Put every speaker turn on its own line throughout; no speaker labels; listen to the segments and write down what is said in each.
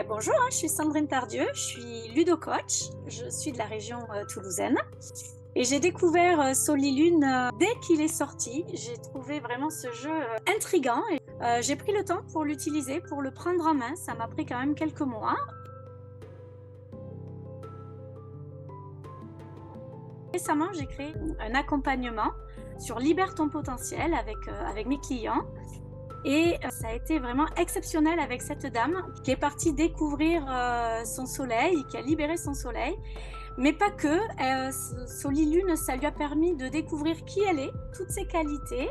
Bonjour, je suis Sandrine Tardieu, je suis ludo-coach, je suis de la région toulousaine et j'ai découvert Solilune dès qu'il est sorti. J'ai trouvé vraiment ce jeu intriguant et j'ai pris le temps pour l'utiliser, pour le prendre en main. Ça m'a pris quand même quelques mois. Récemment, j'ai créé un accompagnement sur Libère ton potentiel avec mes clients. Et ça a été vraiment exceptionnel avec cette dame qui est partie découvrir son soleil, qui a libéré son soleil. Mais pas que. Solilune, ça lui a permis de découvrir qui elle est, toutes ses qualités.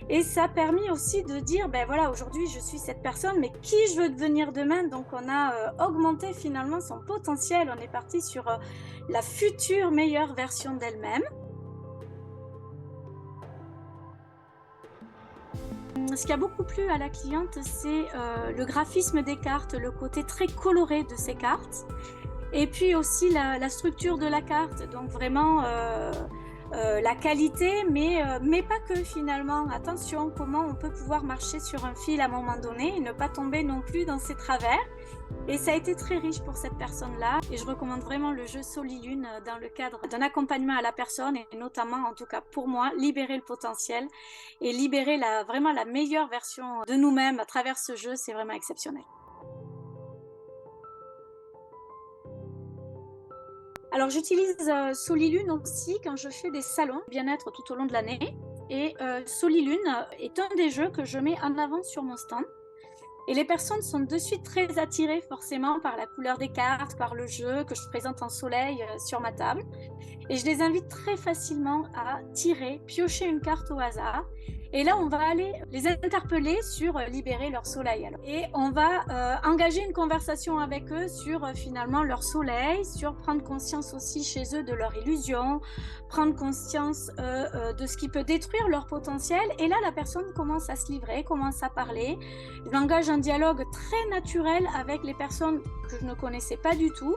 Et ça a permis aussi de dire, ben voilà, aujourd'hui je suis cette personne, mais qui je veux devenir demain. Donc on a augmenté finalement son potentiel. On est parti sur la future meilleure version d'elle-même. Ce qui a beaucoup plu à la cliente, c'est le graphisme des cartes, le côté très coloré de ces cartes. Et puis aussi la structure de la carte, donc vraiment la qualité, mais pas que finalement. Attention, comment on peut pouvoir marcher sur un fil à un moment donné et ne pas tomber non plus dans ses travers. Et ça a été très riche pour cette personne-là. Et je recommande vraiment le jeu Solilune dans le cadre d'un accompagnement à la personne et notamment, en tout cas pour moi, libérer le potentiel et libérer vraiment la meilleure version de nous-mêmes à travers ce jeu, c'est vraiment exceptionnel. Alors j'utilise Solilune aussi quand je fais des salons bien-être tout au long de l'année. Et Solilune est un des jeux que je mets en avant sur mon stand. Et les personnes sont de suite très attirées forcément par la couleur des cartes, par le jeu que je présente en soleil sur ma table. Et je les invite très facilement à tirer, piocher une carte au hasard. Et là, on va aller les interpeller sur libérer leur soleil. Et on va engager une conversation avec eux sur finalement leur soleil, sur prendre conscience aussi chez eux de leur illusion, prendre conscience de ce qui peut détruire leur potentiel. Et là, la personne commence à se livrer, commence à parler. J'engage un dialogue très naturel avec les personnes que je ne connaissais pas du tout.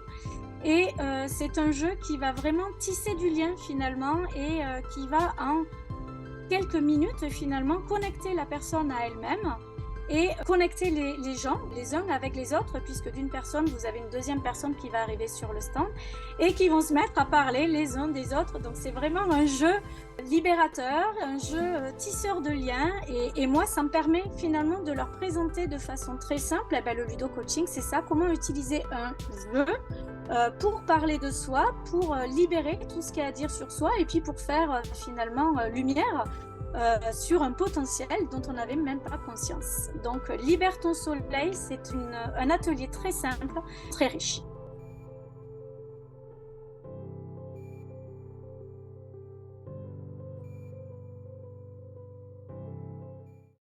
Et c'est un jeu qui va vraiment tisser du lien finalement et qui va en quelques minutes finalement connecter la personne à elle-même et connecter les gens les uns avec les autres, puisque d'une personne vous avez une deuxième personne qui va arriver sur le stand et qui vont se mettre à parler les uns des autres. Donc c'est vraiment un jeu libérateur, un jeu tisseur de liens et moi ça me permet finalement de leur présenter de façon très simple le ludo coaching, c'est ça, comment utiliser un jeu pour parler de soi, pour libérer tout ce qu'il y a à dire sur soi et puis pour faire finalement lumière sur un potentiel dont on n'avait même pas conscience. Donc, Libère ton soleil, c'est un atelier très simple, très riche.